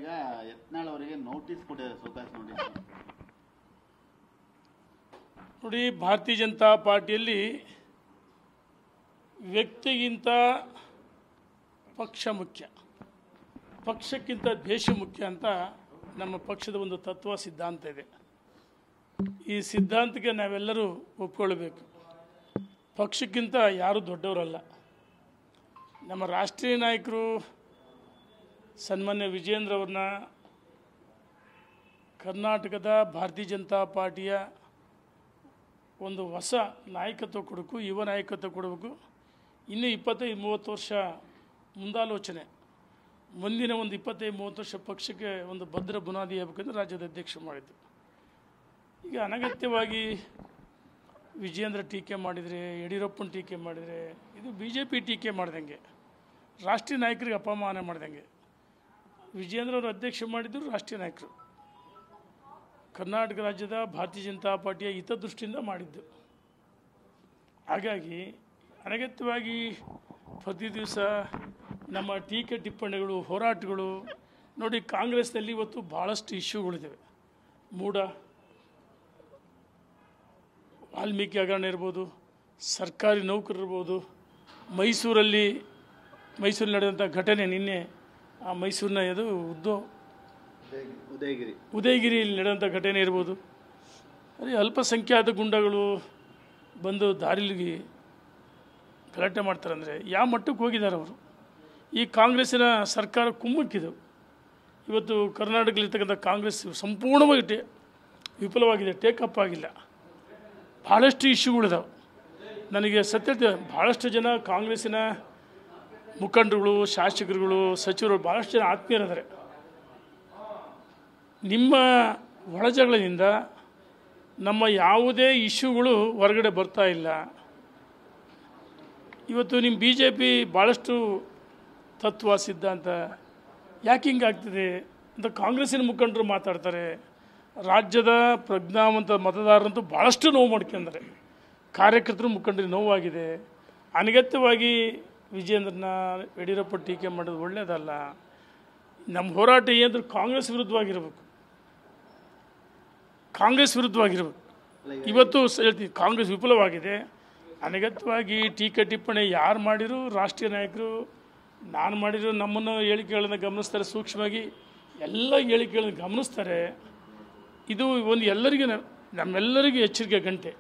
ಈಗ ಯತ್ನಾಳ್ ಅವರಿಗೆ ನೋಟಿಸ್ ಕೊಟ್ಟಿದ್ದಾರೆ, ಸೋಕಾಸ್ ನೋಟಿಸ್. ನೋಡಿ, ಭಾರತೀಯ ಜನತಾ ಪಾರ್ಟಿಯಲ್ಲಿ ವ್ಯಕ್ತಿಗಿಂತ ಪಕ್ಷ ಮುಖ್ಯ, ಪಕ್ಷಕ್ಕಿಂತ ದೇಶ ಮುಖ್ಯ ಅಂತ ನಮ್ಮ ಪಕ್ಷದ ಒಂದು ತತ್ವ ಸಿದ್ಧಾಂತ ಇದೆ. ಈ ಸಿದ್ಧಾಂತಕ್ಕೆ ನಾವೆಲ್ಲರೂ ಒಪ್ಕೊಳ್ಬೇಕು. ಪಕ್ಷಕ್ಕಿಂತ ಯಾರೂ ದೊಡ್ಡವರಲ್ಲ. ನಮ್ಮ ರಾಷ್ಟ್ರೀಯ ನಾಯಕರು ಸನ್ಮಾನ್ಯ ವಿಜಯೇಂದ್ರ ಅವ್ರನ್ನ ಕರ್ನಾಟಕದ ಭಾರತೀಯ ಜನತಾ ಪಾರ್ಟಿಯ ಒಂದು ಹೊಸ ನಾಯಕತ್ವ ಕೊಡಬೇಕು, ಯುವ ನಾಯಕತ್ವ ಕೊಡಬೇಕು. ಇನ್ನೂ 25-30 ವರ್ಷ ಮುಂದಾಲೋಚನೆ, ಮುಂದಿನ ಒಂದು 25-30 ವರ್ಷ ಪಕ್ಷಕ್ಕೆ ಒಂದು ಭದ್ರ ಬುನಾದಿ ಆಗಬೇಕಂದ್ರೆ ರಾಜ್ಯದ ಅಧ್ಯಕ್ಷ ಮಾಡಿದ್ದು. ಈಗ ಅನಗತ್ಯವಾಗಿ ವಿಜಯೇಂದ್ರ ಟೀಕೆ ಮಾಡಿದರೆ, ಯಡಿಯೂರಪ್ಪನ ಟೀಕೆ ಮಾಡಿದರೆ, ಇದು BJP ಟೀಕೆ ಮಾಡ್ದಂಗೆ, ರಾಷ್ಟ್ರೀಯ ನಾಯಕರಿಗೆ ಅಪಮಾನ ಮಾಡ್ದಂಗೆ. ವಿಜಯೇಂದ್ರ ಅವರು ಅಧ್ಯಕ್ಷ ಮಾಡಿದ್ದರು ರಾಷ್ಟ್ರೀಯ ನಾಯಕರು, ಕರ್ನಾಟಕ ರಾಜ್ಯದ ಭಾರತೀಯ ಜನತಾ ಪಾರ್ಟಿಯ ಹಿತದೃಷ್ಟಿಯಿಂದ ಮಾಡಿದ್ದು. ಹಾಗಾಗಿ ಅನಗತ್ಯವಾಗಿ ಪ್ರತಿ ದಿವಸ ನಮ್ಮ ಟೀಕೆ ಟಿಪ್ಪಣಿಗಳು, ಹೋರಾಟಗಳು. ನೋಡಿ, ಕಾಂಗ್ರೆಸ್ನಲ್ಲಿ ಇವತ್ತು ಭಾಳಷ್ಟು ಇಶ್ಯೂಗಳಿದ್ದಾವೆ. ಮೂಢ, ವಾಲ್ಮೀಕಿ ಹಗರಣ ಇರ್ಬೋದು, ಸರ್ಕಾರಿ ನೌಕರರು ಇರ್ಬೋದು, ಮೈಸೂರಲ್ಲಿ ನಡೆದಂಥ ಘಟನೆ ನಿನ್ನೆ, ಆ ಮೈಸೂರಿನ ಉದಯಗಿರಿಯಲ್ಲಿ ನಡೆದಂಥ ಘಟನೆ ಇರ್ಬೋದು. ಅದೇ ಅಲ್ಪಸಂಖ್ಯಾತ ಗುಂಡಗಳು ಬಂದು ದಾರಿಲಿ ಗಲಾಟೆ ಮಾಡ್ತಾರಂದರೆ ಯಾವ ಮಟ್ಟಕ್ಕೆ ಹೋಗಿದ್ದಾರೆ ಅವರು. ಈ ಕಾಂಗ್ರೆಸ್ಸಿನ ಸರ್ಕಾರ ಕುಮ್ಮಕ್ಕಿದು. ಇವತ್ತು ಕರ್ನಾಟಕದಲ್ಲಿರ್ತಕ್ಕಂಥ ಕಾಂಗ್ರೆಸ್ ಸಂಪೂರ್ಣವಾಗಿ ವಿಫಲವಾಗಿದೆ, ಟೇಕಪ್ ಆಗಿಲ್ಲ. ಭಾಳಷ್ಟು ಇಶ್ಯೂಗಳಿದಾವೆ. ನನಗೆ ಸತ್ಯ ಭಾಳಷ್ಟು ಜನ ಕಾಂಗ್ರೆಸ್ಸಿನ ಮುಖಂಡರುಗಳು, ಶಾಸಕರುಗಳು, ಸಚಿವರು ಭಾಳಷ್ಟು ಜನ ಆತ್ಮೀಯರಿದ್ದಾರೆ. ನಿಮ್ಮ ಒಳಜಗಳದಿಂದ ನಮ್ಮ ಯಾವುದೇ ಇಶ್ಯೂಗಳು ಹೊರಗಡೆ ಬರ್ತಾ ಇಲ್ಲ. ಇವತ್ತು ನಿಮ್ಮ BJP ಭಾಳಷ್ಟು ತತ್ವ ಸಿದ್ಧಾಂತ ಯಾಕೆ ಹಿಂಗಾಗ್ತದೆ ಅಂತ ಕಾಂಗ್ರೆಸ್ಸಿನ ಮುಖಂಡರು ಮಾತಾಡ್ತಾರೆ. ರಾಜ್ಯದ ಪ್ರಜ್ಞಾವಂತ ಮತದಾರರಂತೂ ಭಾಳಷ್ಟು ನೋವು ಮಾಡ್ಕೊಂಡ್ರೆ, ಕಾರ್ಯಕರ್ತರು ಮುಖಂಡರಿಗೆ ನೋವಾಗಿದೆ. ಅನಗತ್ಯವಾಗಿ ವಿಜಯೇಂದ್ರನ, ಯಡಿಯೂರಪ್ಪ ಟೀಕೆ ಮಾಡೋದು ಒಳ್ಳೆಯದಲ್ಲ. ನಮ್ಮ ಹೋರಾಟ ಏನಾದರೂ ಕಾಂಗ್ರೆಸ್ ವಿರುದ್ಧವಾಗಿರಬೇಕು, ಇವತ್ತು ಹೇಳ್ತೀವಿ ಕಾಂಗ್ರೆಸ್ ವಿಫಲವಾಗಿದೆ. ಅನಗತ್ಯವಾಗಿ ಟೀಕೆ ಟಿಪ್ಪಣಿ ಯಾರು ಮಾಡಿದ್ರು, ರಾಷ್ಟ್ರೀಯ ನಾಯಕರು ನಾನು ಮಾಡಿದ್ರು, ನಮ್ಮನ್ನು ಹೇಳಿಕೆಗಳನ್ನು ಗಮನಿಸ್ತಾರೆ, ಸೂಕ್ಷ್ಮವಾಗಿ ಎಲ್ಲ ಹೇಳಿಕೆಗಳನ್ನು ಗಮನಿಸ್ತಾರೆ. ಇದು ಒಂದು ನಮ್ಮೆಲ್ಲರಿಗೂ ಎಚ್ಚರಿಕೆ ಗಂಟೆ.